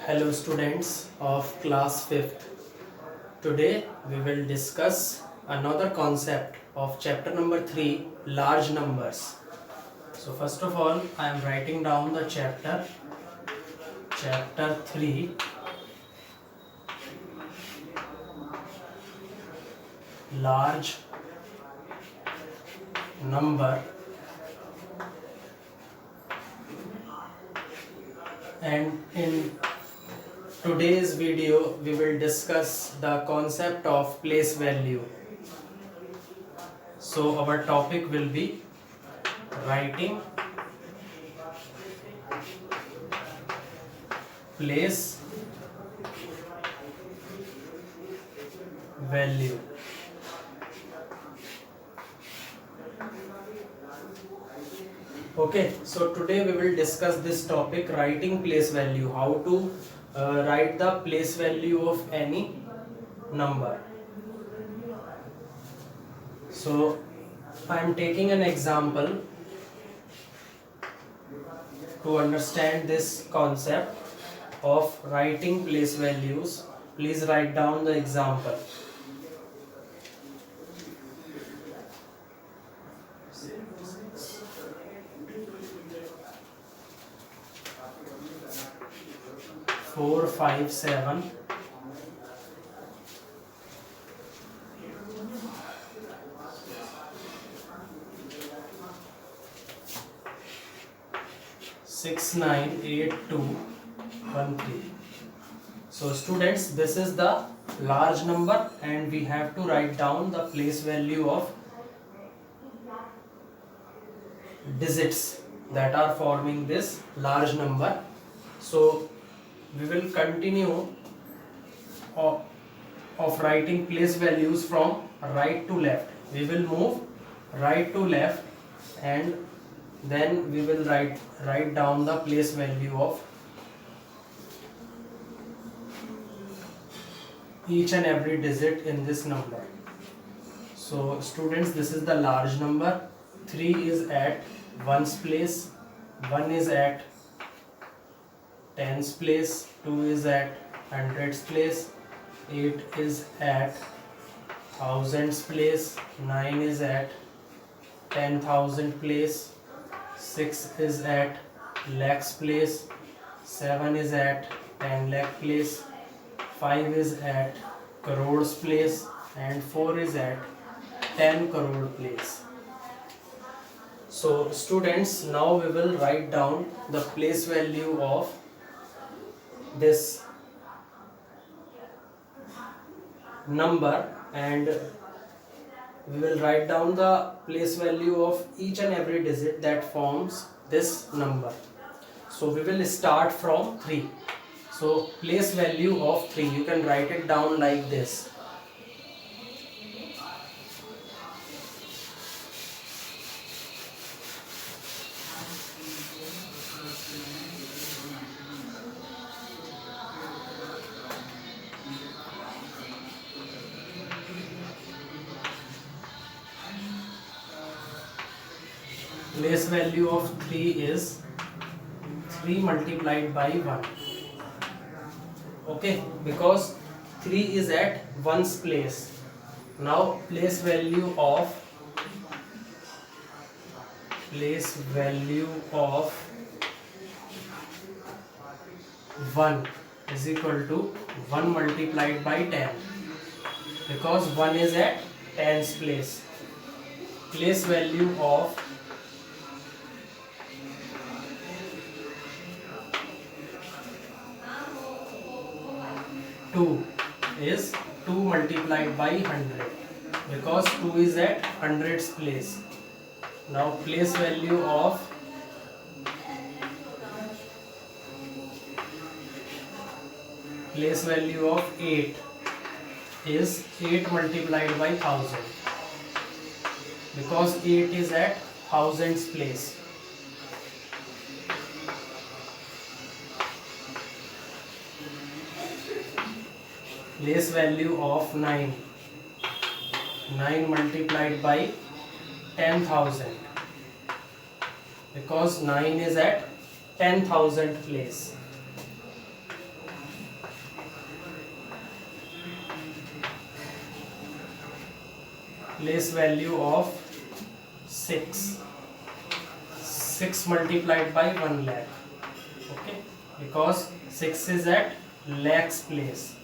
Hello students of class 5th. Today we will discuss another concept of chapter number 3, large numbers. So first of all I am writing down the chapter 3, large number, and in today's video we will discuss the concept of place value. So our topic will be writing place value. Okay, so today we will discuss this topic, writing place value, how to write the place value of any number. So I am taking an example to understand this concept of writing place values. Please write down the example. Four, 5, 7. 6, 9, 8, 2, 1, 3. So students, this is the large number and we have to write down the place value of digits that are forming this large number. So we will continue of writing place values from right to left. We will move right to left and then we will write down the place value of each and every digit in this number. So students, this is the large number. 3 is at ones place, 1 is at tens place, 2 is at hundreds place, 8 is at thousands place, 9 is at 10,000 place, 6 is at lakhs place, 7 is at 10 lakh place, 5 is at crores place, and 4 is at 10 crore place. So students, now we will write down the place value of this number and we will write down the place value of each and every digit that forms this number. So we will start from 3. So place value of 3, you can write it down like this. Place value of 3 is 3 multiplied by 1. Okay, because 3 is at ones place. Now place value of 1 is equal to 1 multiplied by 10, because 1 is at tens place. Place value of 2 is 2 multiplied by 100, because 2 is at hundreds place. Now place value of 8 is 8 multiplied by 1000, because 8 is at thousands place. Place value of 9 multiplied by 10,000, because 9 is at 10,000 place. place value of 6. 6 multiplied by 1 lakh. Okay, because 6 is at lakhs place.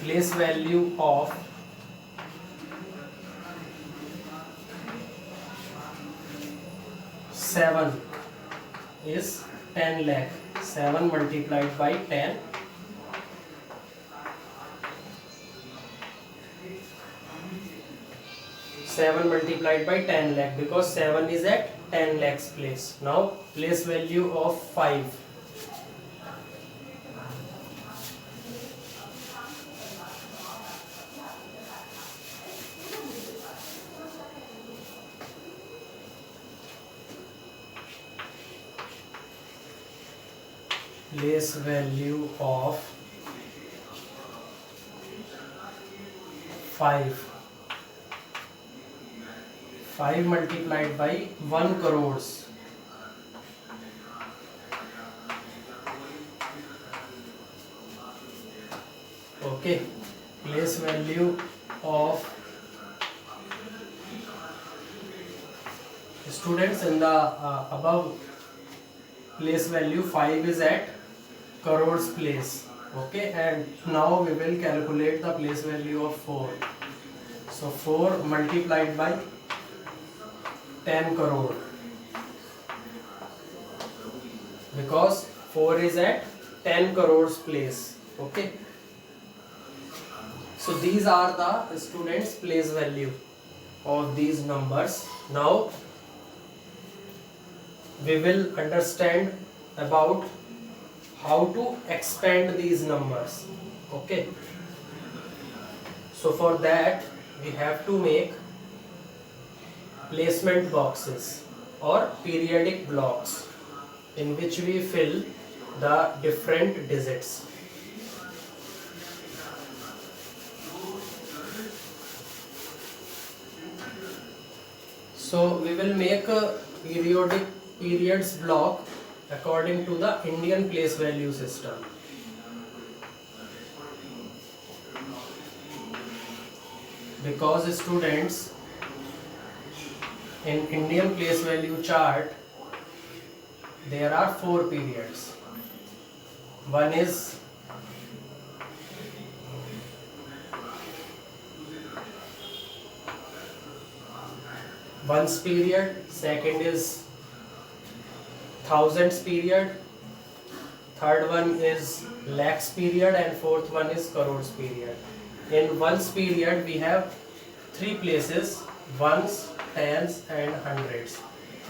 Place value of 7 is 10 lakh. 7 multiplied by 10. 7 multiplied by 10 lakh, because 7 is at 10 lakhs place. Now place value of 5. Place value of 5. 5 multiplied by 1 crores. Okay, place value of students in the above place value 5 is at crores place. Okay, and now we will calculate the place value of 4. So 4 multiplied by 10 crore, because 4 is at 10 crores place. Okay, so these are the students place value of these numbers. Now we will understand about how to expand these numbers. Okay, so for that we have to make placement boxes or periodic blocks in which we fill the different digits. So we will make a periods block according to the Indian place value system. Because students, in Indian place value chart there are 4 periods. One is ones period, second is thousands period, third one is lakhs period, and fourth one is crores period. In ones period we have 3 places: ones, tens and hundreds,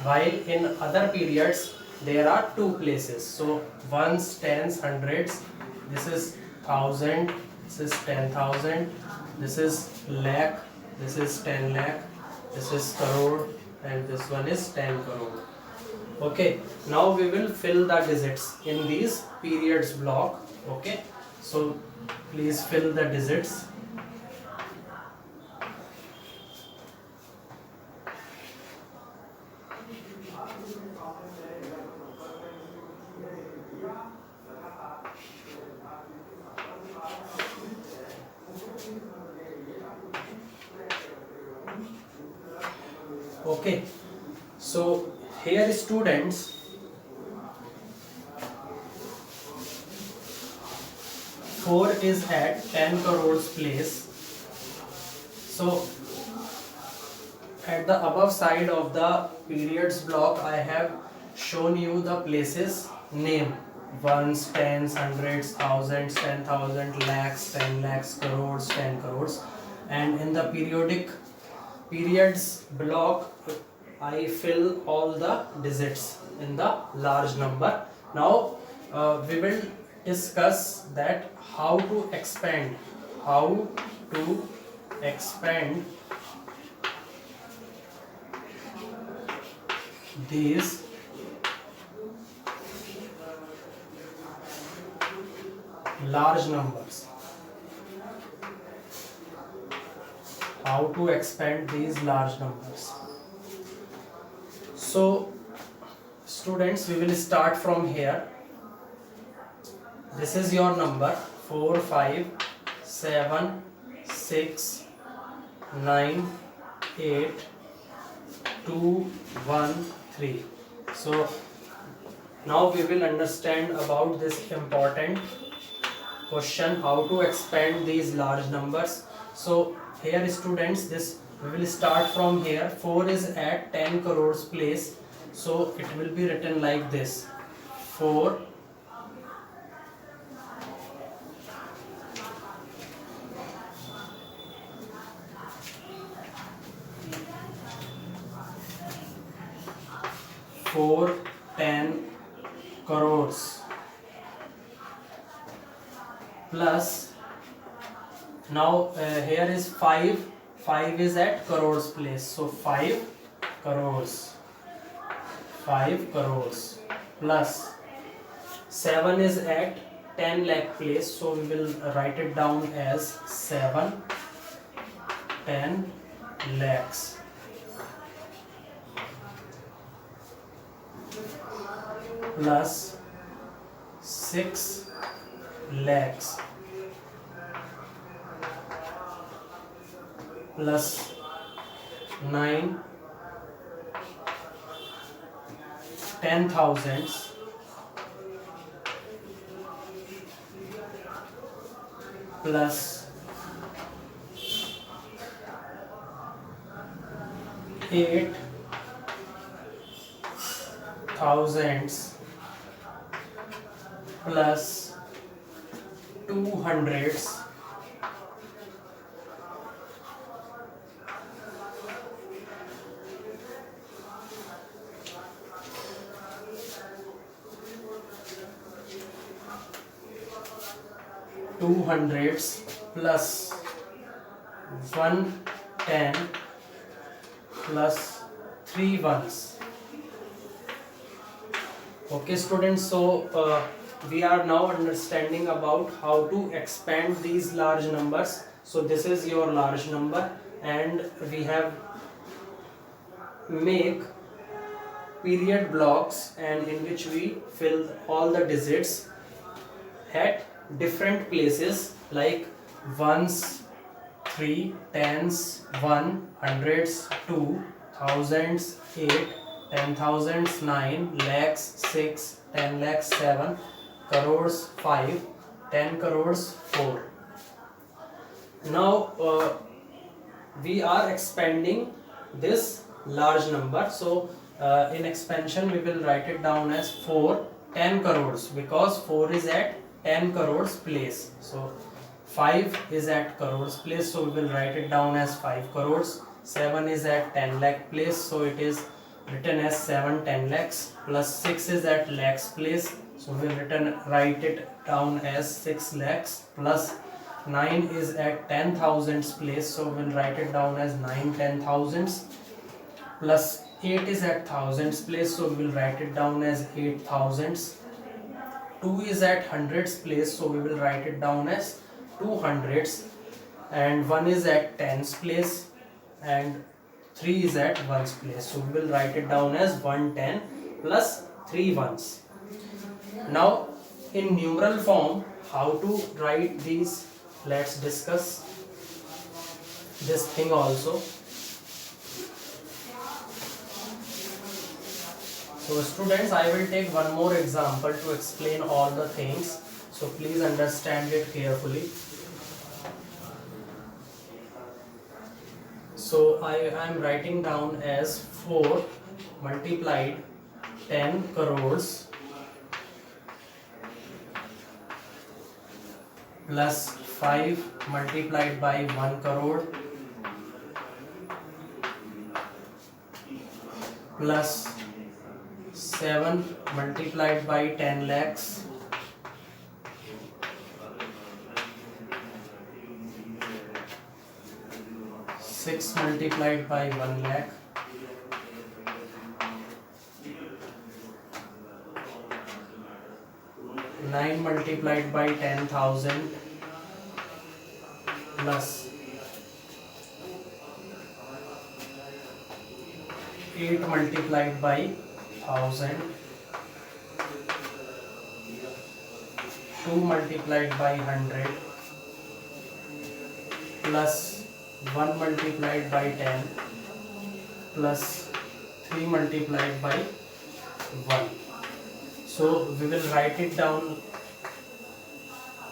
while in other periods there are 2 places. So ones, tens, hundreds, this is 1000, this is 10,000, this is lakh, this is 10 lakh, this is crore, and this one is 10 crore. Okay, now we will fill the digits in these periods block. Okay, so please fill the digits. Okay, so here students, four is at 10 crores place. So at the above side of the periods block I have shown you the places name: ones, tens, hundreds, thousands, 10,000, lakhs, 10 lakhs, crores, 10 crores. And in the periods block I fill all the digits in the large number. Now we will discuss that how to expand these large numbers. How to expand these large numbers. So students, we will start from here. This is your number 4, 5, 7, 6, 98213. So now we will understand about this important question, how to expand these large numbers. So here students, this we will start from here. 4 is at 10 crores place, so it will be written like this: 4 10 crores plus, now here is 5 is at crores place, so 5 crores plus 7 is at 10 lakh place, so we will write it down as 10 lakhs plus 6 lakhs plus 9 10,000s plus 8,000s plus 200s plus 110 plus 3 ones. Okay students, so we are now understanding about how to expand these large numbers. So this is your large number, and we have make period blocks, and in which we fill all the digits at different places, like ones, 3, tens, 1, hundreds, 2, thousands, 8, 10,000s, 9, lakhs, 6, 10 lakhs, 7, crores, 5, 10 crores, 4. Now we are expanding this large number, so in expansion we will write it down as 10 crores, because 4 is at 10 crores place, so 5 is at crores place, so we will write it down as 5 crores. 7 is at 10 lakh place, so it is written as 10 lakhs, plus 6 is at lakhs place, so we will write it down as 6 lakhs, plus 9 is at 10,000s place, so we will write it down as 10,000s, plus 8 is at thousands place, so we will write it down as 8,000s. 2 is at hundreds place, so we will write it down as 200s, and 1 is at tens place, and 3 is at ones place, so we will write it down as 110 plus 3 ones. Now in numeral form, how to write these, let's discuss this thing also. So students, I will take one more example to explain all the things, so please understand it carefully. So I am writing down as 4 multiplied 10 crores plus 5 multiplied by 1 crore plus 7 multiplied by 10 lakhs (6 multiplied by 1 lakh) (9 multiplied by 10,000) plus 8 multiplied by 1000, 2 multiplied by 100 plus 1 multiplied by 10 plus 3 multiplied by 1. So we will write it down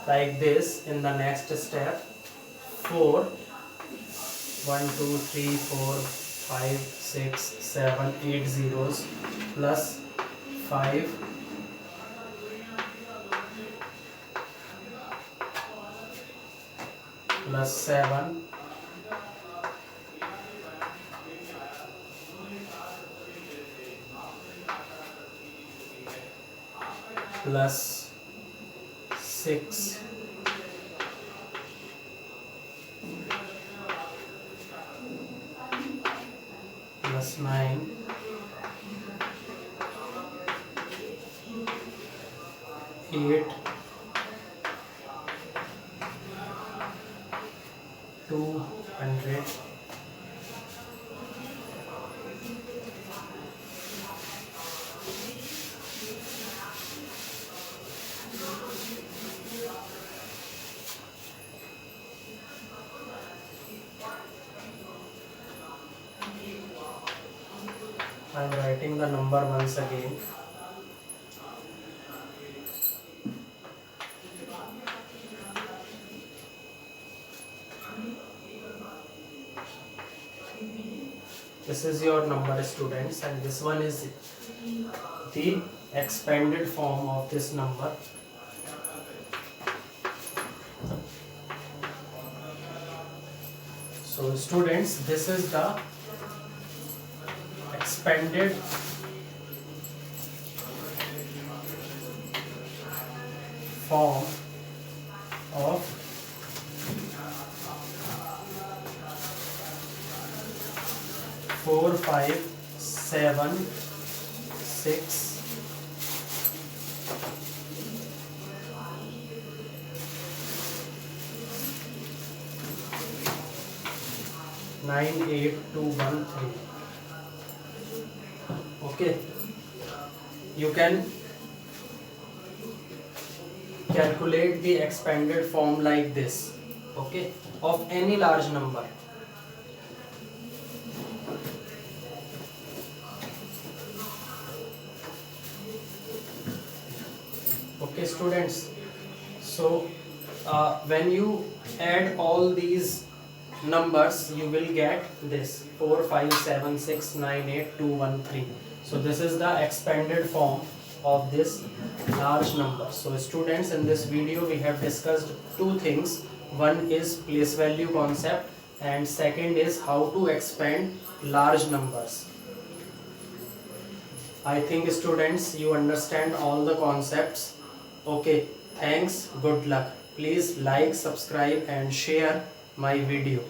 like this in the next step. 4 1 2 3 4 5 6 7 8 zeros plus 5 plus 7 plus 6 plus 9 8 200 I am writing the number once again. This is your number, students, and this one is the expanded form of this number. So students, this is the expanded form of 4 5 7 6 9 8 2 1 3. Okay, you can calculate the expanded form like this, okay, of any large number. Okay students, so when you add all these numbers, you will get this 4 5 7 6 9 8 2 1 3. So this is the expanded form of this large number. So students, in this video we have discussed two things. One is place value concept and second is how to expand large numbers. I think students, you understand all the concepts. Okay, thanks, good luck. Please like, subscribe and share my video.